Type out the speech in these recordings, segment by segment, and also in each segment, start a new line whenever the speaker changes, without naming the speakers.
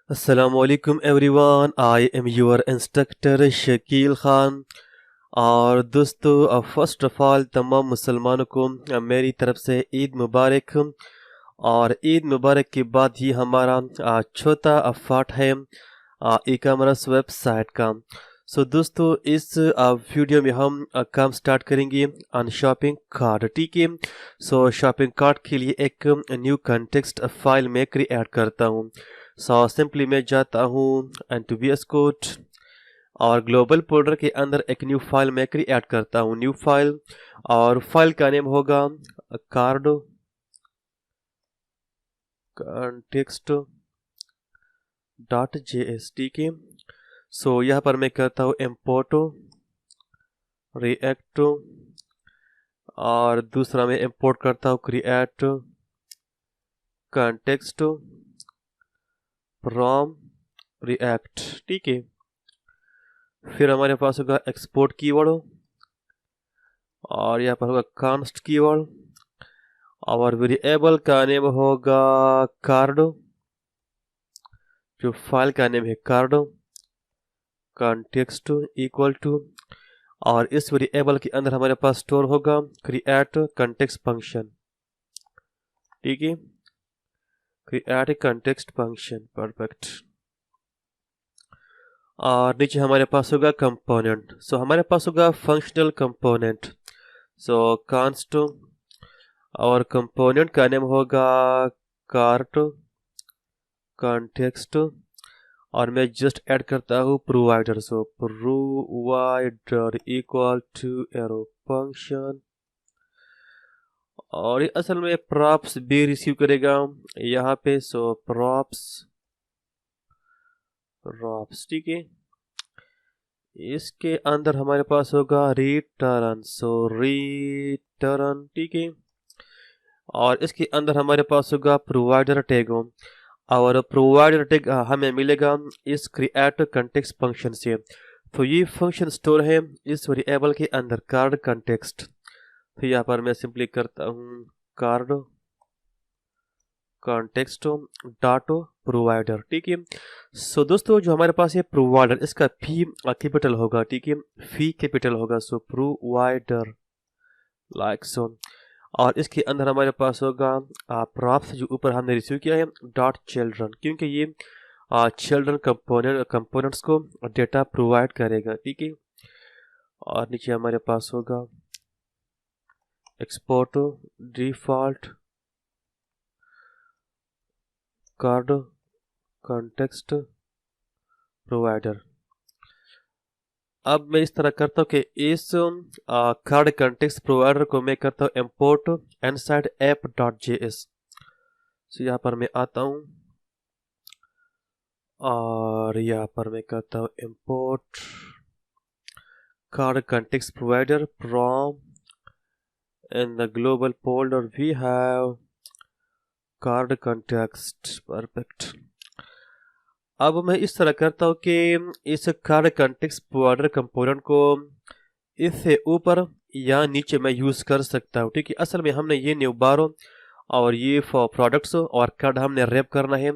Assalamualaikum everyone, I am your instructor Shakeel Khan. और दोस्तों, first of all तमाम मुसलमानों को मेरी तरफ से ईद मुबारक। और ईद मुबारक के बाद ही हमारा चौथा पार्ट है ई कॉमर्स वेबसाइट का। सो दोस्तों, इस वीडियो में हम काम स्टार्ट करेंगे ऑन शॉपिंग कार्ट। ठीक है। सो शॉपिंग कार्ट के लिए एक न्यू कंटेक्स्ट फाइल में क्रिएट करता हूँ। सो सिंपली मैं जाता हूँ एंड वी एस कोड और ग्लोबल फोल्डर के अंदर एक न्यू फाइल मैं क्रिएट करता हूँ, न्यू फाइल। और फाइल का नेम होगा कार्ड कंटेक्स्ट डॉट JS। ठीक है। सो यहाँ पर मैं करता हूँ इम्पोर्ट रिएक्ट, और दूसरा मैं इम्पोर्ट करता हूँ क्रिएट कंटेक्स्ट फ्रॉम रिएक्ट। ठीक है। फिर हमारे पास होगा एक्सपोर्ट कीवर्ड, और यहाँ पर होगा कांस्ट कीवर्ड, और वेरिएबल का नेम होगा कार्ड, जो फाइल का नेम है कार्ड कंटेक्स्ट इक्वल टू, और इस वेरिएबल के अंदर हमारे पास स्टोर होगा क्रिएट कंटेक्स्ट फंक्शन। ठीक है। Create context function, perfect. और नीचे हमारे पास होगा कंपोनेंट। सो हमारे पास होगा फंक्शनल कंपोनेंट। सो कांस्ट, और कंपोनेंट का नेम होगा कार्ट कंटेक्स्ट, और मैं जस्ट ऐड करता हूँ provider. So provider equal to arrow function, और ये असल में प्रॉप्स भी रिसीव करेगा यहाँ पे। सो प्रॉप्स ठीक है। इसके अंदर हमारे पास होगा रिटर्न। सो रिटर्न, ठीक है। और इसके अंदर हमारे पास होगा प्रोवाइडर टैग, और प्रोवाइडर टैग हमें मिलेगा इस क्रिएट कंटेक्स्ट फंक्शन से। तो ये फंक्शन स्टोर है इस वेरिएबल के अंदर कार्ड कंटेक्स्ट। तो यहाँ पर मैं सिंपली करता हूँ कार्ड कॉन्टेक्स्ट डॉट प्रोवाइडर। ठीक है। सो दोस्तों, जो हमारे पास ये प्रोवाइडर, इसका फी कैपिटल होगा। ठीक है। फी कैपिटल होगा। सो प्रोवाइडर लाइक सो, और इसके अंदर हमारे पास होगा प्रॉप्स, जो ऊपर हमने रिसीव किया है, डॉट चिल्ड्रन, क्योंकि ये चिल्ड्रन कंपोनेंट्स को डेटा प्रोवाइड करेगा। ठीक है। और नीचे हमारे पास होगा export default card context provider. अब मैं इस तरह करता हूँ कि इस कार्ड कंटेक्स्ट प्रोवाइडर को मैं करता हूँ import inside app dot JS। सो यहाँ पर मैं आता हूँ, और यहाँ पर मैं करता हूँ import card context provider from in the global folder we have card context, perfect. अब मैं इस तरह करता हूँ कि इस कार्ड कंटेक्स्ट प्रोवाइडर कंपोनेंट को इससे ऊपर या नीचे मैं यूज़ कर सकता हूँ। ठीक है। असल में हमने ये न्यू बारो और ये फॉर प्रोडक्ट्स और कार्ड हमने रैप करना है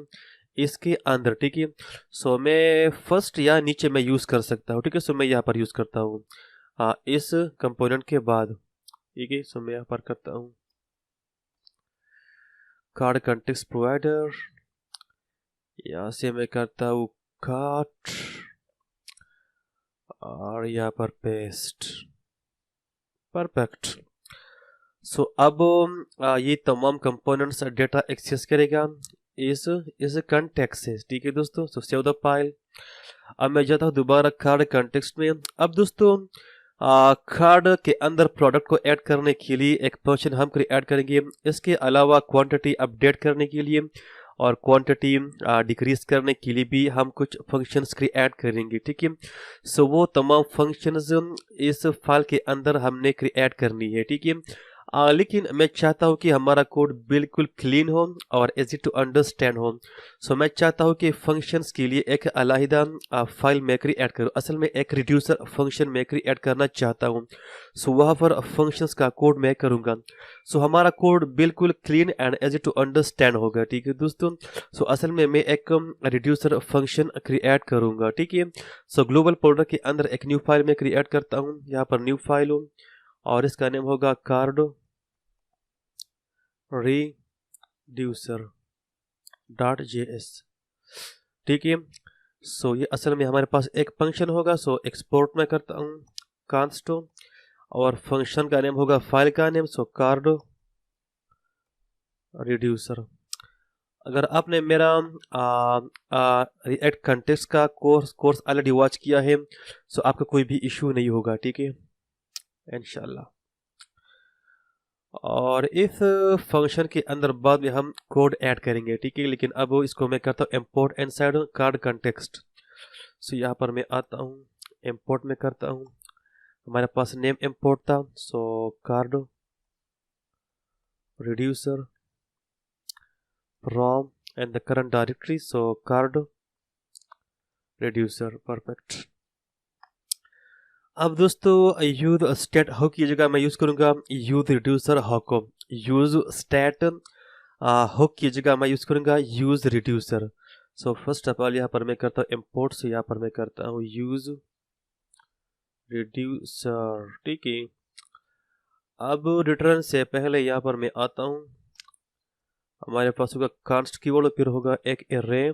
इसके अंदर। ठीक है। सो मैं फर्स्ट या नीचे मैं यूज़ कर सकता हूँ। ठीक है। सो मैं यहाँ पर यूज़ करता हूँ इस कंपोनेंट के बाद। ठीक है। सो मैं यहाँ पर करता हूँ कार्ड कंटेक्स्ट प्रोवाइडर, यहाँ से मैं करता हूँ काट, और यहाँ पर पेस्ट, परफेक्ट। सो अब ये तमाम कंपोनेंट्स डेटा एक्सेस करेगा इस कंटेक्स्ट से। ठीक है दोस्तों। सो सेव द फाइल। अब मैं जाता हूँ दोबारा कार्ड कंटेक्स्ट में। अब दोस्तों, कार्ड के अंदर प्रोडक्ट को ऐड करने के लिए एक फंक्शन हम ऐड करेंगे। इसके अलावा क्वांटिटी अपडेट करने के लिए और क्वांटिटी डिक्रीज करने के लिए भी हम कुछ फंक्शंस क्रिएट करेंगे। ठीक है। सो वो तमाम फंक्शंस इस फाइल के अंदर हमने क्रिएट करनी है। ठीक है। लेकिन मैं चाहता हूँ कि हमारा कोड बिल्कुल क्लीन हो और इजी टू अंडरस्टैंड हो। सो मैं चाहता हूँ कि फंक्शंस के लिए एक अलहदा फाइल मेकरी ऐड करूँ। असल में एक रिड्यूसर फंक्शन मेकरी ऐड करना चाहता हूँ। सो वहाँ पर फंक्शंस का कोड मैं करूँगा। सो हमारा कोड बिल्कुल clean and easy to understand होगा। ठीक है दोस्तों। सो असल में मैं एक रिड्यूसर फंक्शन क्रिएट करूँगा। ठीक है। सो ग्लोबल फोल्डर के अंदर एक न्यू फाइल मैं क्रिएट करता हूँ। यहाँ पर न्यू फाइल हूँ और इसका नेम होगा कार्ड reducer .js। ठीक है। सो ये असल में हमारे पास एक फंक्शन होगा। सो एक्सपोर्ट में करता हूँ कांस्ट और फंक्शन का नेम होगा फाइल का नेम। सो कार्ड रिड्यूसर। अगर आपने मेरा रिएक्ट कंटेक्स्ट का कोर्स ऑलरेडी वॉच किया है सो आपका कोई भी इशू नहीं होगा। ठीक है इंशाल्लाह। और इस फंक्शन के अंदर बाद में हम कोड ऐड करेंगे। ठीक है। लेकिन अब इसको मैं करता हूँ इम्पोर्ट इनसाइड कार्ड कंटेक्स्ट। सो यहाँ पर मैं आता हूँ इम्पोर्ट में करता हूँ। हमारे पास नेम इम्पोर्ट था। So card reducer from and the current directory. So card reducer perfect. अब दोस्तों यूज स्टेट हक की जगह मैं यूज करूंगा यूज रिड्यूसर हक। यूज स्टेट हुक की जगह मैं यूज करूंगा use reducer. So first of all यहाँ पर मैं करता हूँ इम्पोर्ट। से यहाँ पर मैं करता हूँ यूज रिड्यूसर। ठीक है। अब रिटर्न से पहले यहाँ पर मैं आता हूँ। हमारे पास होगा कांस्ट कीवर्ड फिर होगा एक array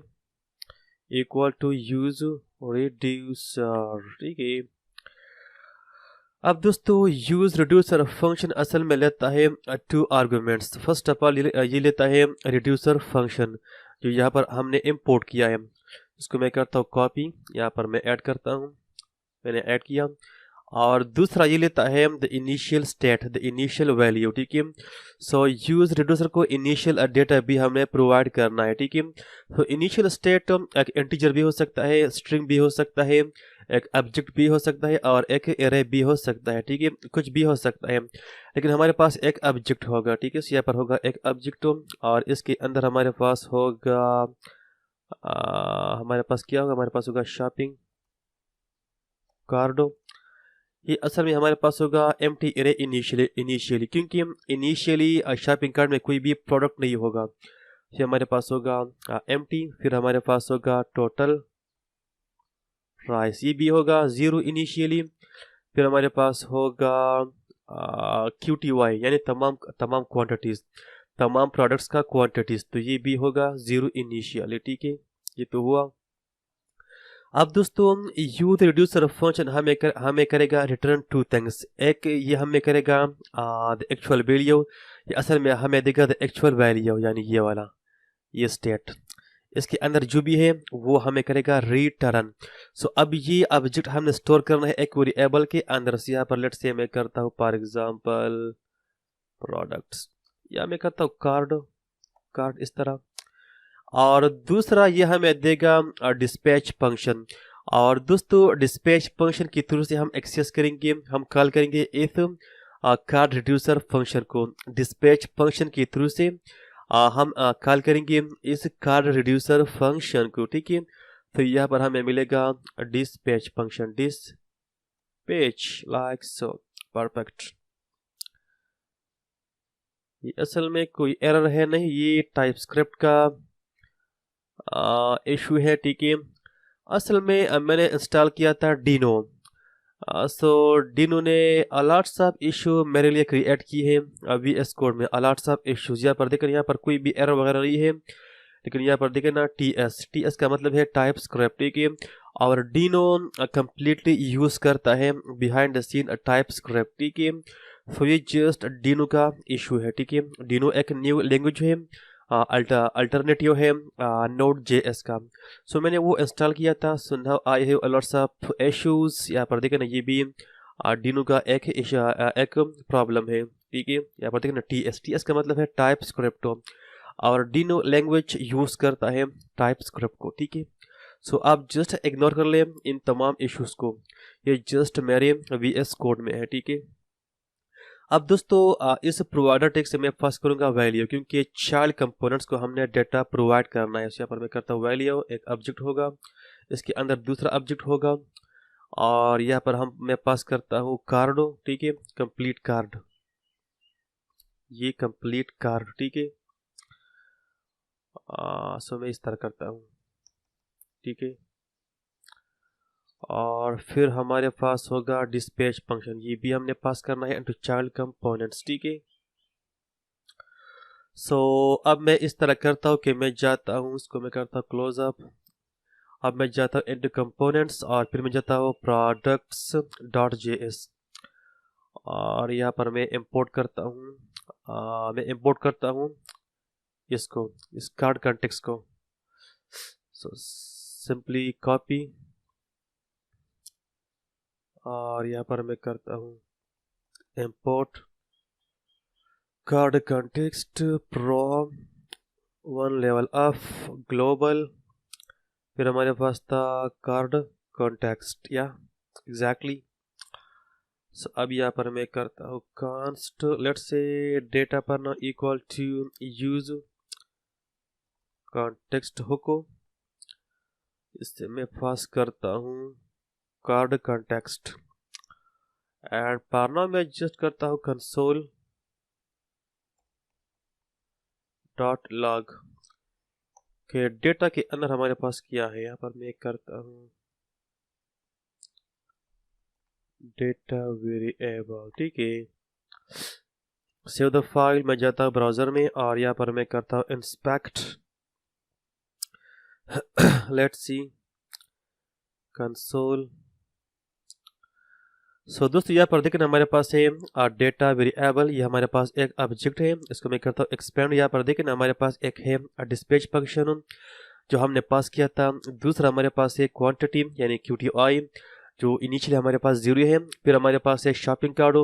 equal to use reducer. ठीक है। अब दोस्तों यूज रिड्यूसर फंक्शन असल में लेता है two arguments. First of all ये लेता है रिड्यूसर फंक्शन जो यहाँ पर हमने इंपोर्ट किया है। इसको मैं करता हूँ कॉपी। यहाँ पर मैं ऐड करता हूँ। मैंने ऐड किया। और दूसरा ये लेता है the initial state the initial value. ठीक है। सो यूज रिड्यूसर को इनिशियल डेटा भी हमें प्रोवाइड करना है। ठीक है। तो इनिशियल स्टेट एक इंटीजर भी हो सकता है, स्ट्रिंग भी हो सकता है, एक ऑब्जेक्ट भी हो सकता है और एक एरे भी हो सकता है। ठीक है। कुछ भी हो सकता है लेकिन हमारे पास एक ऑब्जेक्ट होगा। ठीक है। यहाँ पर होगा एक ऑब्जेक्ट और इसके अंदर हमारे पास होगा हमारे पास क्या होगा, हमारे पास होगा शॉपिंग कार्ड। ये असल में हमारे पास होगा एम्प्टी एरे इनिशियली क्योंकि इनिशियली शॉपिंग कार्ट में कोई भी प्रोडक्ट नहीं होगा। ये हमारे पास होगा एम्प्टी। फिर हमारे पास होगा टोटल प्राइस, ये भी होगा जीरो इनिशियली। फिर हमारे पास होगा QTY यानी तमाम क्वांटिटीज, तमाम प्रोडक्ट्स का क्वांटिटीज, तो ये भी होगा जीरो इनिशियली। ठीक है। ये तो हुआ। अब दोस्तों यूज रिड्यूसर फंक्शन हमें करेगा रिटर्न टू थिंग्स। एक ये हमें करेगा द एक्चुअल वैल्यू। ये असल में हमें देगा द एक्चुअल वैल्यू यानी ये वाला ये स्टेट। इसके अंदर जो भी है वो हमें करेगा रिटर्न। सो अब ये ऑब्जेक्ट हमने स्टोर करना है एक वेरिएबल के अंदर। से यहाँ पर लेट्स से मैं करता हूँ फॉर एग्जांपल प्रोडक्ट्स, या मैं करता हूँ कार्ड इस तरह। और दूसरा ये हमें देगा डिस्पैच फंक्शन। और दोस्तों डिस्पैच फंक्शन के थ्रू से हम एक्सेस करेंगे, हम कॉल करेंगे इफ कार्ड रिड्यूसर फंक्शन को। डिस्पैच फंक्शन के थ्रू से हम कॉल करेंगे इस कार्ड रिड्यूसर फंक्शन को। ठीक है। तो यहाँ पर हमें मिलेगा dispatch function, dispatch like so perfect. ये असल में कोई एरर है नहीं, ये टाइपस्क्रिप्ट का इशू है। ठीक है। असल में मैंने इंस्टॉल किया था डिनो। सो डिनो ने अलर्ट्स ऑफ इशू मेरे लिए क्रिएट की है VS कोड में। अलर्ट्स ऑफ इशूज यहाँ पर देखें, यहाँ पर कोई भी एरर वगैरह नहीं है लेकिन यहाँ पर देखें ना TS का मतलब है टाइपस्क्रिप्ट। ठीक है। और डिनो कंप्लीटली यूज करता है बिहाइंड द सीन टाइपस्क्रिप्ट। ठीक है। सो ये जस्ट डिनो का इशू है। ठीक है। डिनो एक न्यू लैंग्वेज है, अल्टरनेटिव है Node.js का। सो मैंने वो इंस्टॉल किया था। So now I have a lots of issues. यहाँ पर देखें ना ये भी डिनो का एक प्रॉब्लम है। ठीक है। यहाँ पर देखें ना TS का मतलब है टाइपस्क्रिप्ट और डिनो लैंग्वेज यूज करता है टाइपस्क्रिप्ट को। ठीक है। सो आप जस्ट इग्नोर कर लें इन तमाम इश्यूज को, ये जस्ट मेरे VS कोड में है। ठीक है। अब दोस्तों इस प्रोवाइडर टैग से मैं पास करूंगा वैल्यू, क्योंकि चाइल्ड कंपोनेंट्स को हमने डेटा प्रोवाइड करना है। यहाँ पर मैं करता हूँ वैल्यू, एक ऑब्जेक्ट होगा, इसके अंदर दूसरा ऑब्जेक्ट होगा, और यहाँ पर मैं पास करता हूँ कार्ड, ठीक है, कंप्लीट कार्ड, ये कंप्लीट कार्ड, ठीक है। सो मैं इस तरह करता हूँ, ठीक है। और फिर हमारे पास होगा डिस्पैच फंक्शन, ये भी हमने पास करना है इनटू चाइल्ड कंपोनेंट्स, ठीक है। सो अब मैं इस तरह करता हूँ कि मैं जाता हूँ, इसको मैं करता हूँ क्लोज अप। अब मैं जाता हूँ इनटू कंपोनेंट्स और फिर मैं जाता हूँ प्रोडक्ट्स डॉट जेएस, और यहाँ पर मैं इंपोर्ट करता हूँ, मैं इंपोर्ट करता हूँ इसको, इस कार्ड कॉन्टेक्स्ट को। सो सिंपली कॉपी, और यहाँ पर मैं करता हूँ import card context from one level of global, फिर हमारे पास था कार्ड कॉन्टेक्स्ट, या एग्जैक्टली। सो अब यहाँ पर मैं करता हूँ कांस्ट, लेट्स से डेटा पर ना इक्वल टू यूज कॉन्टेक्स्ट हुको, इससे मैं पास करता हूँ कार्ड कॉन्टेक्स्ट, एंड पारना मैं जस्ट करता हूँ कंसोल डॉट लॉग के डेटा के अंदर हमारे पास क्या है। यहाँ पर मैं करता हूँ डेटा वेरिएबल, ठीक है। सेव द फाइल, मैं जाता हूँ ब्राउजर में और यहाँ पर मैं करता हूँ इंस्पेक्ट, लेट्स सी कंसोल। सो दोस्तों यहाँ पर देखें हमारे पास है डेटा वेरिएबल, ये हमारे पास एक ऑब्जेक्ट है, इसको मैं करता हूँ एक्सपेंड। यहाँ पर देखें हमारे पास एक है डिस्पैच फंक्शन जो हमने पास किया था। दूसरा हमारे पास है क्वांटिटी यानी QTI जो इनिशियली हमारे पास 0 है। फिर हमारे पास है शॉपिंग कार्ड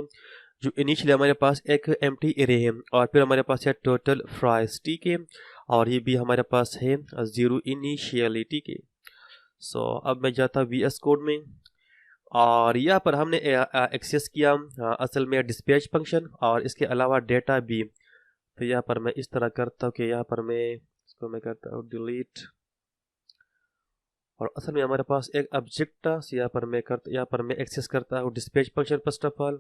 जो इनिशियली हमारे पास एक एम्प्टी एरे है, और फिर हमारे पास है टोटल प्राइस, ठीक है, और ये भी हमारे पास है 0 इनिशियली, ठीक है। सो अब मैं जाता VS कोड में, और यहाँ पर हमने एक्सेस किया असल में डिस्पैच फंक्शन और इसके अलावा डेटा भी। तो यहाँ पर मैं इस तरह करता हूँ कि यहाँ पर मैं इसको मैं करता हूँ डिलीट, और असल में हमारे पास एक ऑब्जेक्ट था। यहाँ पर मैं एक्सेस करता हूँ dispatch function first of all,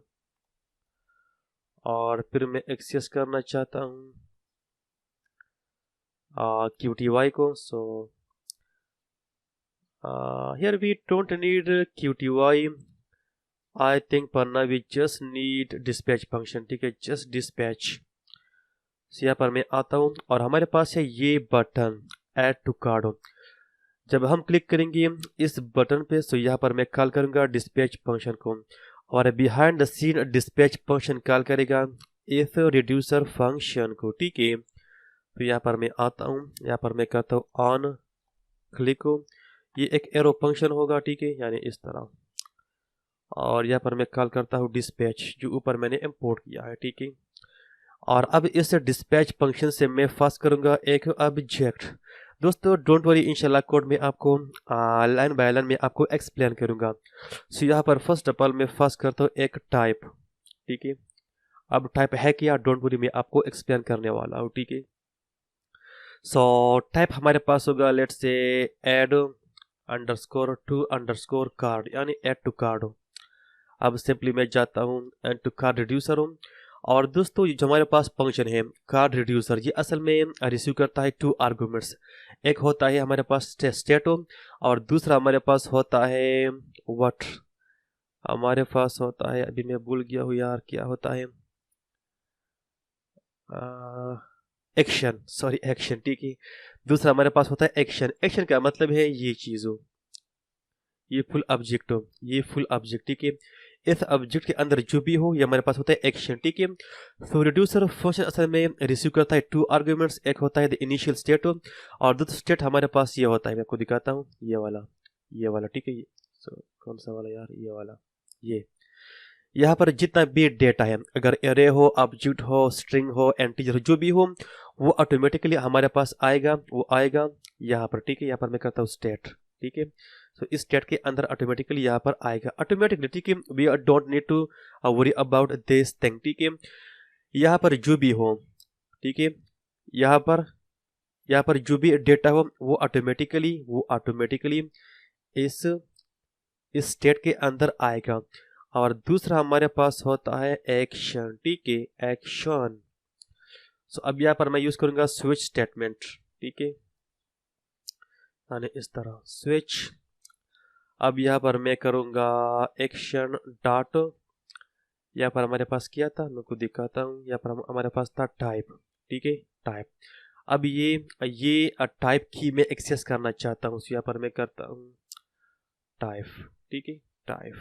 और फिर मैं एक्सेस करना चाहता हूँ QTY को। सो here we don't need QTY, I think for now we just need dispatch function, ठीक है, just dispatch। यहाँ पर मैं आता हूँ और हमारे पास है ये बटन ऐड टू कार्ड। जब हम क्लिक करेंगे इस बटन पे तो यहाँ पर मैं कॉल करूँगा डिस्पैच फंक्शन को, और behind the scene dispatch function call करेगा इफ रिड्यूसर फंक्शन को, ठीक है। तो यहाँ पर मैं आता हूँ, यहाँ पर मैं करता हूँ ऑन क्लिक हो, ये एक एरो फंक्शन होगा, ठीक है, यानी इस तरह, और यहाँ पर मैं कॉल करता हूँ डिस्पैच जो ऊपर मैंने इंपोर्ट किया है, ठीक है। और अब इस डिस्पैच फंक्शन से मैं पास करूँगा एक ऑब्जेक्ट। दोस्तों डोंट वरी, इंशाल्लाह कोड में आपको लाइन बाय लाइन में आपको एक्सप्लेन करूँगा। सो यहाँ पर फर्स्ट ऑफ ऑल मैं पास करता हूँ एक टाइप, ठीक है। अब टाइप है क्या, डोंट वरी, मैं आपको एक्सप्लेन करने वाला हूँ, ठीक है। सो टाइप हमारे पास होगा let's say add underscore two underscore card, यानी ऐड टू कार्ड। अब सिंपली मैं जाता हूँ एंड टू कार्ड रिड्यूसर हूँ, और दोस्तों जो हमारे पास फंक्शन है कार्ड रिड्यूसर, ये असल में रिसीव करता है 2 आर्गुमेंट्स। एक होता है हमारे पास स्टेट और दूसरा हमारे पास होता है व्हाट, हमारे पास होता है, अभी मैं भूल गया हूँ यार क्या होता है, एक्शन, सॉरी एक्शन, ठीक है। दूसरा हमारे पास होता है एक्शन। एक्शन का मतलब है ये चीज हो, ये फुल ऑब्जेक्ट हो, ये फुल ऑब्जेक्ट, ठीक है। इस ऑब्जेक्ट के अंदर जो भी हो ये हमारे पास होता है एक्शन, ठीक है। सो रिड्यूसर फंक्शन असल में रिसीव करता है 2 आर्गुमेंट्स, एक होता है द इनिशियल स्टेट और दूसरा स्टेट हमारे पास ये होता है, मैं आपको दिखाता हूँ, ये वाला, ठीक है। सो कौन सा वाला यार, ये वाला, ये यहाँ पर जितना भी डेटा है, अगर एरे हो, ऑब्जेक्ट हो, स्ट्रिंग हो, इंटीजर जो भी हो, वो ऑटोमेटिकली हमारे पास आएगा, वो आएगा यहाँ पर, ठीक है। यहाँ पर मैं करता हूँ स्टेट, ठीक है। सो इस स्टेट के अंदर ऑटोमेटिकली यहाँ पर आएगा ऑटोमेटिकली, ठीक है। We don't need to worry about this thing, ठीक है। यहाँ पर जो भी हो, ठीक है, यहाँ पर जो भी डेटा हो वो ऑटोमेटिकली इस स्टेट के अंदर आएगा। और दूसरा हमारे पास होता है एक्शन, ठीक है, एक्शन। सो अब यहाँ पर मैं यूज करूंगा स्विच स्टेटमेंट, ठीक है, यानी इस तरह स्विच। अब यहाँ पर मैं करूंगा एक्शन डॉट, यहाँ पर हमारे पास क्या था मैं को दिखाता हूँ। यहाँ पर हमारे पास था टाइप, ठीक है, टाइप। अब ये टाइप की मैं एक्सेस करना चाहता हूँ, यहाँ पर मैं करता हूँ टाइप, ठीक है, टाइप।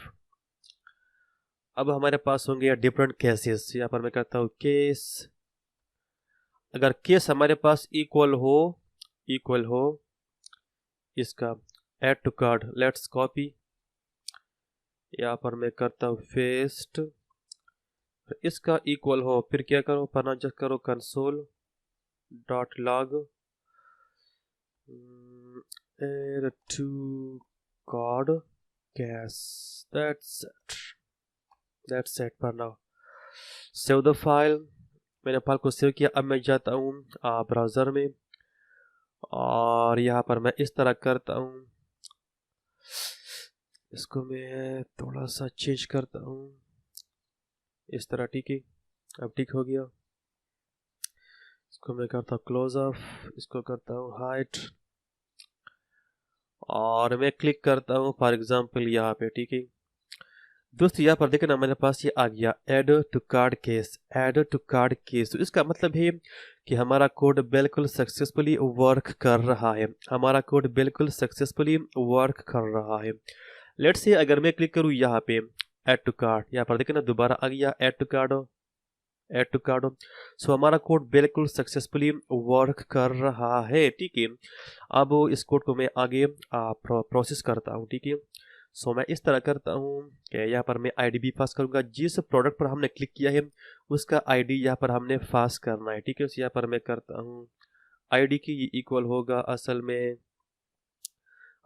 अब हमारे पास होंगे डिफरेंट केसेस, यहाँ पर मैं करता हूँ केस। अगर केस हमारे पास इक्वल हो इसका add to card, let's copy, यहाँ पर मैं करता हूँ पेस्ट। इसका इक्वल हो, फिर क्या करो, पना जस्ट करो console dot log add to card cash, that's it for now. Save the file, मैंने फाइल को सेव किया। अब मैं जाता हूँ ब्राउज़र में और यहाँ पर मैं इस तरह करता हूँ, इसको मैं थोड़ा सा चेंज करता हूँ इस तरह, ठीक है, अब ठीक हो गया। इसको मैं करता हूँ क्लोज ऑफ, इसको करता हूँ हाइट और मैं क्लिक करता हूँ फॉर एग्जांपल यहाँ पे, ठीक है दोस्तों। यहाँ पर देखें ना मेरे पास ये आ गया add to card case, add to card case. तो इसका मतलब है कि हमारा कोड बिल्कुल सक्सेसफुली वर्क कर रहा है, हमारा कोड बिल्कुल सक्सेसफुली वर्क कर रहा है। लेट्स से अगर मैं क्लिक करूँ यहाँ पे ऐड टू कार्ड, यहाँ पर देखें ना दोबारा आ गया ऐड टू कार्ड। सो हमारा कोड बिल्कुल सक्सेसफुली वर्क कर रहा है, ठीक है। अब इस कोड को मैं आगे प्रोसेस करता हूँ, ठीक है। सो मैं इस तरह करता हूँ कि यहाँ पर मैं आईडी भी पास करूँगा, जिस प्रोडक्ट पर हमने क्लिक किया है उसका आईडी यहाँ पर हमने पास करना है, ठीक है। यहाँ पर मैं करता हूँ आईडी की ये इक्वल होगा असल में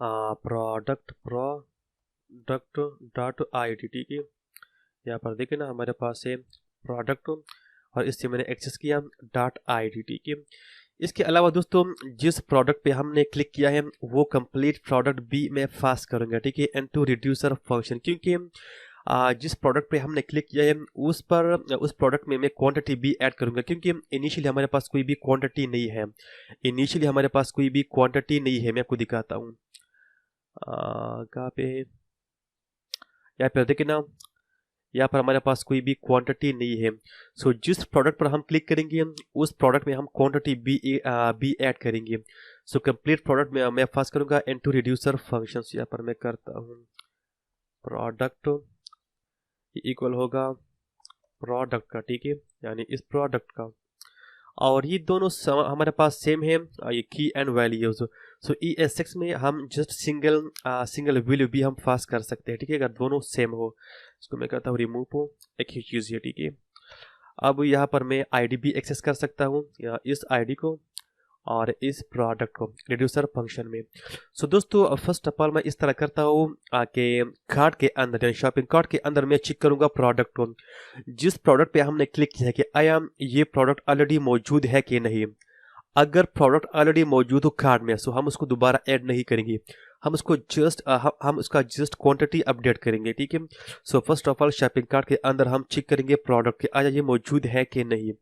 प्रोडक्ट डॉट आईडी, ठीक है। यहाँ पर देखें ना हमारे पास है प्रोडक्ट और इससे मैंने एक्सेस किया डॉट आईडी, ठीक है। इसके अलावा दोस्तों जिस प्रोडक्ट पे हमने क्लिक किया है वो कंप्लीट प्रोडक्ट भी मैं पास करूंगा, ठीक है, इनटू रिड्यूसर फंक्शन, क्योंकि जिस प्रोडक्ट पे हमने क्लिक किया है उस प्रोडक्ट में मैं क्वांटिटी भी ऐड करूंगा, क्योंकि इनिशियली हमारे पास कोई भी क्वांटिटी नहीं है। मैं आपको दिखाता हूँ कहाँ पे, यहाँ पे देखिए ना, यहाँ पर हमारे पास कोई भी क्वांटिटी नहीं है। सो जिस प्रोडक्ट पर हम क्लिक करेंगे उस प्रोडक्ट में हम क्वांटिटी भी ऐड करेंगे। सो कंप्लीट प्रोडक्ट में मैं पास करूंगा इनटू रिड्यूसर फंक्शंस। यहाँ पर मैं करता हूँ प्रोडक्ट इक्वल होगा प्रोडक्ट का, ठीक है, यानी इस प्रोडक्ट का। और ये दोनों हमारे पास सेम है, ये की एंड वैल्यूज। सो ES6 में हम जस्ट सिंगल वैल्यू भी हम पास कर सकते हैं, ठीक है, अगर दोनों सेम हो। इसको मैं करता हूँ रिमूव, एक ही चीज़ है, ठीक है। अब यहाँ पर मैं आईडी भी एक्सेस कर सकता हूँ, इस आईडी को और इस प्रोडक्ट को रिड्यूसर फंक्शन में। सो दोस्तों फर्स्ट ऑफ ऑल मैं इस तरह करता हूँ कि कार्ट के अंदर, शॉपिंग कार्ट के अंदर मैं चेक करूँगा प्रोडक्ट को, जिस प्रोडक्ट पे हमने क्लिक किया है कि आया ये प्रोडक्ट ऑलरेडी मौजूद है कि नहीं। अगर प्रोडक्ट ऑलरेडी मौजूद हो कार्ड में सो हम उसको दोबारा ऐड नहीं करेंगे, हम उसका जस्ट क्वांटिटी अपडेट करेंगे, ठीक है। So first of all shopping cart के अंदर हम चेक करेंगे प्रोडक्ट के आया ये मौजूद है कि नहीं।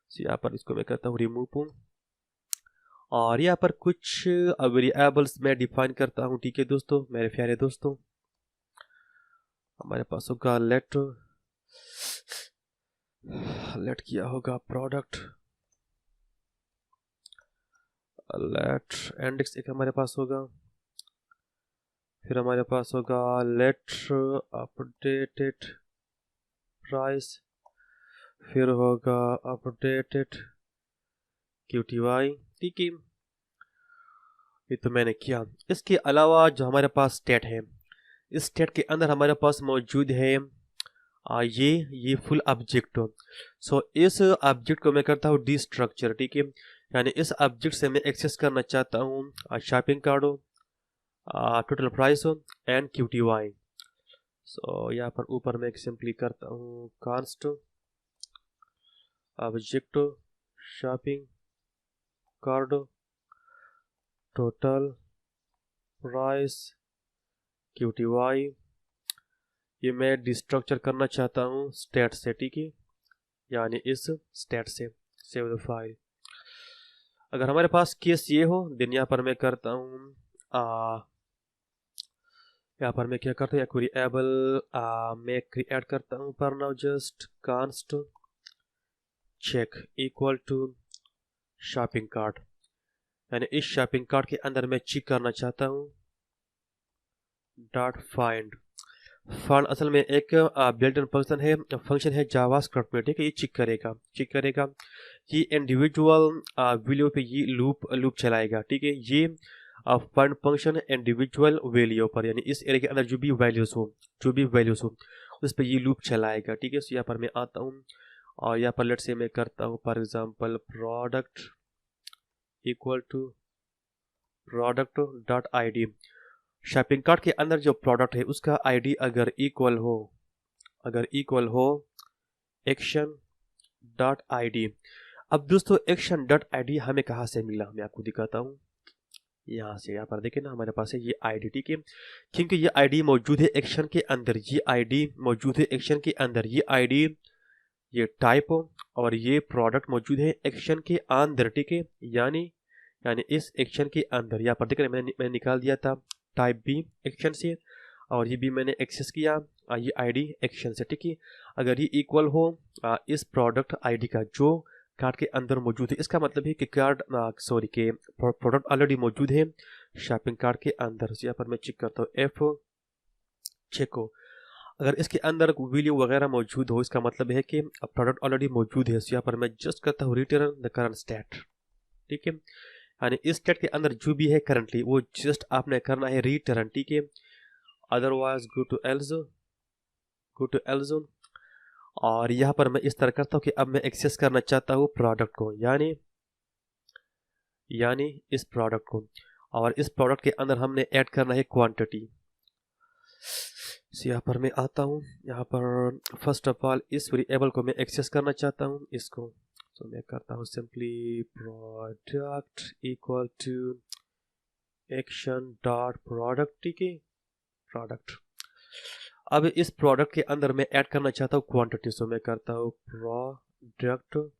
सो यहाँ पर इसको मैं करता हूँ रिमूव और यहाँ पर कुछ वेरिएबल्स मैं डिफाइन करता हूँ, ठीक है दोस्तों, मेरे प्यारे दोस्तों। हमारे पास होगा लेट किया होगा प्रोडक्ट, लेट इंडेक्स एक हमारे पास होगा, फिर हमारे पास होगा लेट अपडेटेड प्राइस, फिर होगा अपडेटेड QTY, ठीक है, ये तो मैंने किया। इसके अलावा जो हमारे पास स्टेट है, इस स्टेट के अंदर हमारे पास मौजूद है ये फुल ऑब्जेक्ट। सो इस ऑब्जेक्ट को मैं करता हूँ डिस्ट्रक्चर, ठीक है, यानी इस ऑब्जेक्ट से मैं एक्सेस करना चाहता हूँ shopping card total price and QTY। सो यहाँ पर ऊपर मैं सिंपली करता हूँ const object shopping card total price QTY। ये मैं डिस्ट्रक्चर करना चाहता हूँ स्टेट से, ठीक है, यानी इस स्टेट से सेव द फाइल। अगर हमारे पास केस ये हो देन यहाँ पर मैं करता हूँ यहाँ पर मैं क्या करता हूँ वेरिएबल मैं क्रिएट करता हूँ पर now just const check equal to shopping cart, यानी इस शॉपिंग कार्ट के अंदर मैं चेक करना चाहता हूँ डॉट फाइंड। फाइंड असल में एक बिल्ट इन फंक्शन है जावास्क्रिप्ट में, ठीक है। ये चेक करेगा ये इंडिविजुअल वैल्यू पे ये लूप चलाएगा, ठीक है। ये फाइंड फंक्शन इंडिविजुअल वैल्यू पर, यानी इस एरिया के अंदर जो भी वैल्यूज हो उस पर ये लूप चलाएगा, ठीक है। सो यहाँ पर मैं आता हूँ और यहाँ पर लेट से मैं करता हूँ for example product equal to product dot ID। Shopping cart के अंदर जो प्रोडक्ट है उसका ID अगर इक्वल हो एक्शन डॉट ID। अब दोस्तों एक्शन डॉट ID हमें कहाँ से मिला, मैं आपको दिखाता हूँ। यहाँ से, यहाँ पर देखें ना हमारे पास है ये ID, ठीक है, क्योंकि ये ID मौजूद है एक्शन के अंदर, ये ID मौजूद है एक्शन के अंदर, ये ID ये टाइप और ये प्रोडक्ट मौजूद है एक्शन के अंदर, ठीक है, यानी इस एक्शन के अंदर। यहाँ पर देख रहे हैं मैंने निकाल दिया था टाइप B एक्शन से और ये भी मैंने एक्सेस किया ये ID एक्शन से, ठीक है। अगर ये इक्वल हो इस प्रोडक्ट ID का जो कार्ड के अंदर मौजूद है, इसका मतलब है कि के प्रोडक्ट ऑलरेडी मौजूद है शॉपिंग कार्ट के अंदर। यहाँ पर मैं चेक करता हूँ F चेक हो, अगर इसके अंदर वैल्यू वगैरह मौजूद हो इसका मतलब है कि प्रोडक्ट ऑलरेडी मौजूद है। यहाँ पर मैं जस्ट करता हूँ रिटर्न द करंट स्टेट, ठीक है, यानी इस स्टेट के अंदर जो भी है करंटली वो जस्ट आपने करना है रिटर्न, ठीक है। अदरवाइज गो टू एल्स और यहाँ पर मैं इस तरह करता हूँ कि अब मैं एक्सेस करना चाहता हूँ प्रोडक्ट को, यानी इस प्रोडक्ट को, और इस प्रोडक्ट के अंदर हमने ऐड करना है क्वांटिटी। यहाँ पर मैं आता हूँ, यहाँ पर फर्स्ट ऑफ ऑल इस वेरिएबल को मैं एक्सेस करना चाहता हूँ इसको, तो मैं करता हूँ simply product equal to action dot product, ठीक है, प्रोडक्ट। अब इस प्रोडक्ट के अंदर मैं ऐड करना चाहता हूँ क्वांटिटी, सो मैं करता हूँ प्रोडक्ट,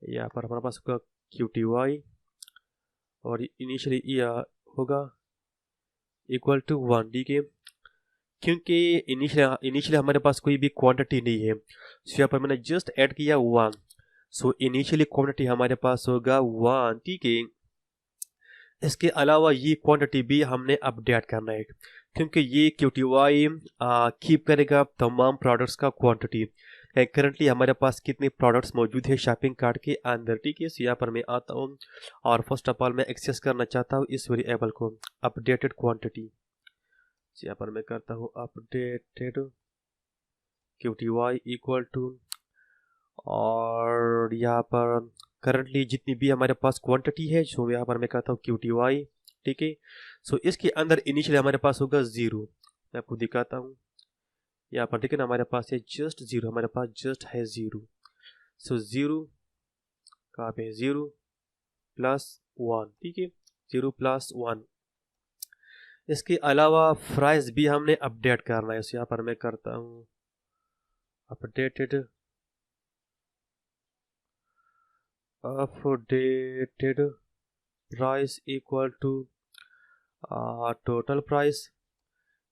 यहाँ पर हमारे पास होगा QTY और इनिशियली यह होगा इक्वल टू 1, ठीक है, क्योंकि इनिशियली हमारे पास कोई भी क्वांटिटी नहीं है। सो यहाँ पर मैंने जस्ट ऐड किया 1, सो इनिशियली क्वांटिटी हमारे पास होगा 1, ठीक है। इसके अलावा ये क्वांटिटी भी हमने अपडेट करना है क्योंकि ये QTY कीप करेगा तमाम प्रोडक्ट्स का क्वांटिटी। करंटली हमारे पास कितने प्रोडक्ट्स मौजूद है शॉपिंग कार्ट के अंदर, ठीक है। यहाँ पर मैं आता हूँ और फर्स्ट ऑफ ऑल मैं एक्सेस करना चाहता हूँ इस वेरिएबल को अपडेटेड क्वांटिटी। यहाँ पर मैं करता हूँ अपडेटेड QTY इक्वल टू, और यहाँ पर करंटली जितनी भी हमारे पास क्वांटिटी है जो यहाँ पर मैं कहता हूँ QTY, ठीक है। सो इसके अंदर इनिशियली हमारे पास होगा 0, मैं आपको दिखाता हूँ। यहाँ पर देखिए ना हमारे पास है जस्ट 0, हमारे पास जस्ट है 0। सो 0 कहाँ पे 0 प्लस 1, ठीक है, 0 प्लस 1। इसके अलावा प्राइस भी हमने अपडेट करना है, यहाँ पर मैं करता हूँ updated price equal to total price,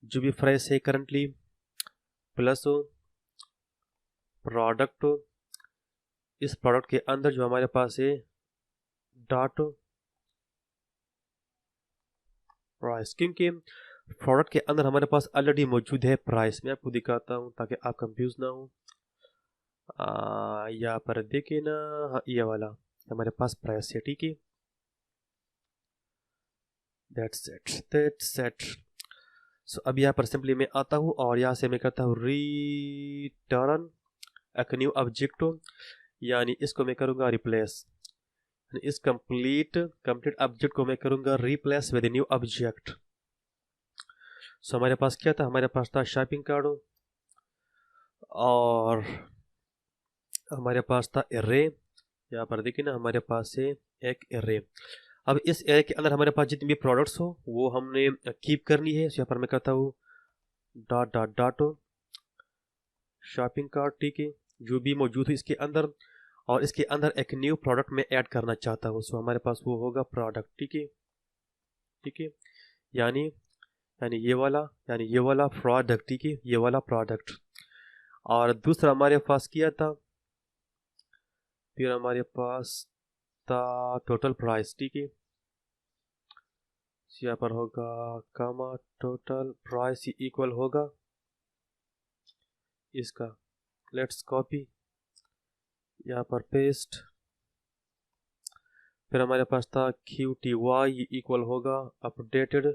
जो भी प्राइस है करंटली, प्लस प्रोडक्ट, इस प्रोडक्ट के अंदर जो हमारे पास है डॉट प्राइस, क्योंकि प्रोडक्ट के अंदर हमारे पास ऑलरेडी मौजूद है प्राइस। मैं आपको दिखाता हूँ ताकि आप कंफ्यूज ना हो। यहाँ पर देखिए ना, हाँ ये वाला हमारे पास प्राइस है, ठीक है, दैट्स इट। सो अब यहाँ पर सिंपली मैं आता हूँ और यहाँ से मैं करता हूँ रिटर्न एक न्यू ऑब्जेक्ट, यानी इसको मैं करूँगा रिप्लेस, इस कंप्लीट ऑब्जेक्ट को मैं करूँगा रिप्लेस विद न्यू ऑब्जेक्ट, सो हमारे पास क्या था, हमारे पास था शॉपिंग कार्ड और हमारे पास था एरे। यहाँ पर देखिए ना हमारे पास है एक एरे। अब इस एरे के अंदर हमारे पास जितनी भी प्रोडक्ट्स हो वो हमने कीप करनी है। यहाँ पर मैं करता हूँ dot dot dot shopping cart, ठीक है, जो भी मौजूद है इसके अंदर, और इसके अंदर एक न्यू प्रोडक्ट में ऐड करना चाहता हूँ। सो हमारे पास वो होगा प्रोडक्ट, ठीक है, ठीक है, यानी यानी ये वाला प्रोडक्ट, ठीक है, ये वाला प्रोडक्ट। और दूसरा हमारे पास किया था, फिर हमारे पास था टोटल प्राइस, ठीक है, यहाँ पर होगा कामा टोटल प्राइस इक्वल होगा इसका, लेट्स कॉपी, यहाँ पर पेस्ट। फिर हमारे पास था QTY इक्वल होगा अपडेटेड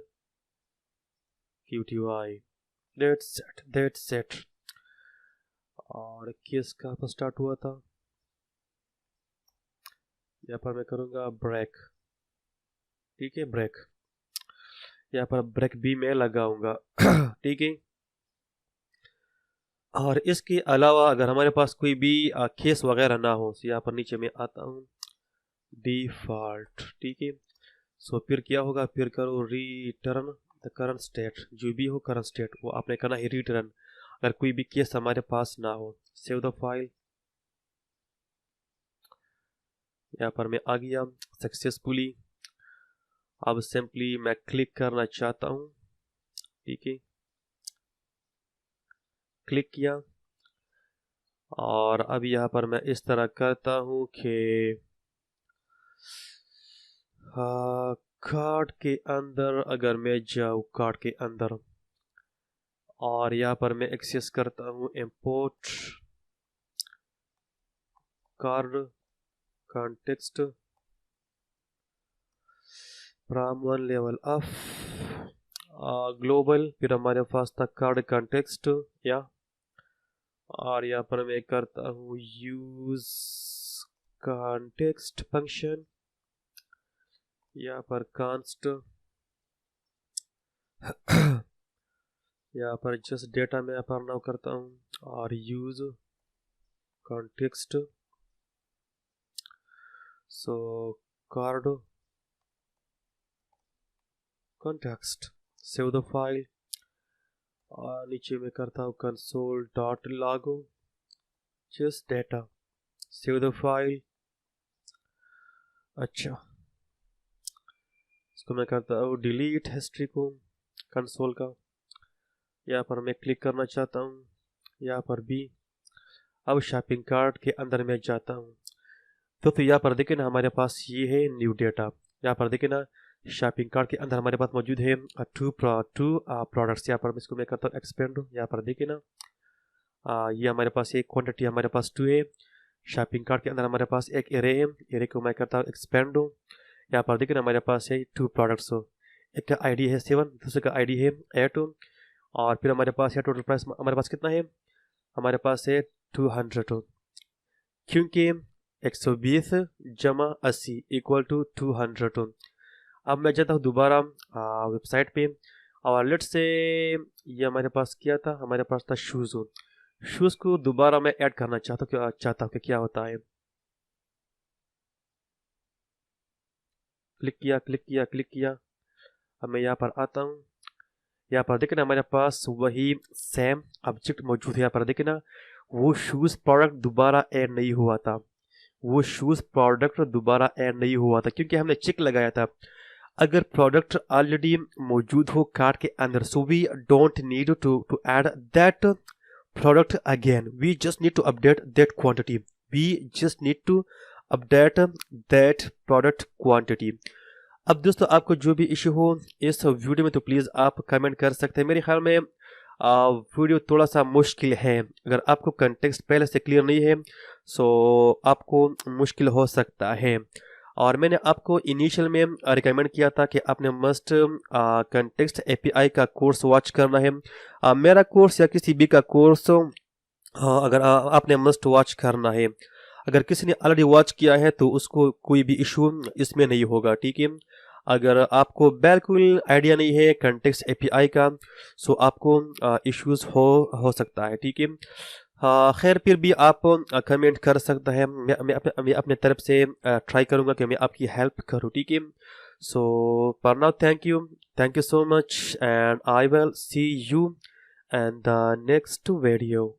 QTY, दैट्स सेट। और किस का पर स्टार्ट हुआ था, यहाँ पर मैं करूँगा ब्रेक, ठीक है, ब्रेक, यहाँ पर ब्रेक भी मैं लगाऊंगा ठीक है। और इसके अलावा अगर हमारे पास कोई भी केस वगैरह ना हो, तो यहाँ पर नीचे मैं आता हूँ डिफॉल्ट, ठीक है। सो फिर क्या होगा, फिर करो रिटर्न द करंट स्टेट, जो भी हो करंट स्टेट वो आपने करना है रिटर्न, अगर कोई भी केस हमारे पास ना हो। सेव द फाइल, यहाँ पर मैं आ गया सक्सेसफुली। अब सिंपली मैं क्लिक करना चाहता हूँ, ठीक है, क्लिक किया। और अब यहाँ पर मैं इस तरह करता हूँ कि कार्ड के अंदर अगर मैं जाऊँ, कार्ड के अंदर, और यहाँ पर मैं एक्सेस करता हूँ import card context from one level up global, फिर हमारे पास था कार्ड कॉन्टेक्स्ट, या और यहाँ पर मैं करता हूँ यूज कॉन्टेक्स्ट फंक्शन, यहाँ पर कांस्ट, यहाँ पर जस्ट डेटा में यहाँ पर नाउ करता हूँ, और use context, so card context, save the file. और नीचे में करता हूँ console dot log just data, save the file. अच्छा, इसको मैं करता हूँ डिलीट हिस्ट्री को कंसोल का, यहाँ पर मैं क्लिक करना चाहता हूँ, यहाँ पर भी। अब शॉपिंग कार्ट के अंदर मैं जाता हूँ, तो यहाँ पर देखिए ना हमारे पास ये है न्यू डेटा। यहाँ पर देखिए ना शॉपिंग कार्ट के अंदर हमारे पास मौजूद है टू प्रोडक्ट्स। यहाँ पर इसको मैं करता हूँ एक्सपेंड, यहाँ पर देखिए ना ये हमारे पास एक क्वांटिटी हमारे पास 2 है। शॉपिंग कार्ट के अंदर हमारे पास एक एरे है, एरे को मैं करता हूँ एक्सपेंड। यहाँ पर देखिए ना हमारे पास है 2 प्रोडक्ट्स, एक का ID है 7, दूसरे का ID है 8। और फिर हमारे पास है टोटल प्राइस हमारे पास कितना है, हमारे पास है 200, क्योंकि 120 जमा 80 इक्वल टू 200। अब मैं जाता हूँ दोबारा वेबसाइट पे, और लेट से ये हमारे पास क्या था, हमारे पास था शूज़ को दोबारा मैं ऐड करना चाहता हूँ कि क्या होता है। क्लिक किया क्लिक किया क्लिक किया। अब मैं यहाँ पर आता हूँ, यहाँ पर देखना हमारे पास वही सेम ऑब्जेक्ट मौजूद है। यहाँ पर देखना वो शूज़ प्रोडक्ट दोबारा ऐड नहीं हुआ था, वो शूज़ प्रोडक्ट दोबारा ऐड नहीं हुआ था, क्योंकि हमने चेक लगाया था अगर प्रोडक्ट ऑलरेडी मौजूद हो कार्ट के अंदर, so we don't need to add that product again, we just need to update that quantity, we just need to update that product quantity. अब दोस्तों आपको जो भी इशू हो इस वीडियो में तो प्लीज़ आप कमेंट कर सकते हैं। मेरे ख्याल में वीडियो थोड़ा सा मुश्किल है, अगर आपको कंटेक्स्ट पहले से क्लियर नहीं है सो आपको मुश्किल हो सकता है। और मैंने आपको इनिशियल में रिकमेंड किया था कि आपने मस्ट कंटेक्स्ट API का कोर्स वॉच करना है। मेरा कोर्स या किसी भी का कोर्स अगर आपने मस्ट वॉच करना है, अगर किसी ने ऑलरेडी वॉच किया है तो उसको कोई भी इशू इसमें नहीं होगा, ठीक है। अगर आपको बिल्कुल आइडिया नहीं है कंटेक्स्ट एपीआई का, सो आपको इश्यूज हो सकता है, ठीक है। हाँ खैर, फिर भी आप कमेंट कर सकते हैं, मैं अपने तरफ से ट्राई करूँगा कि मैं आपकी हेल्प करूँ, ठीक है। So for now thank you so much, and I will see you in the next video.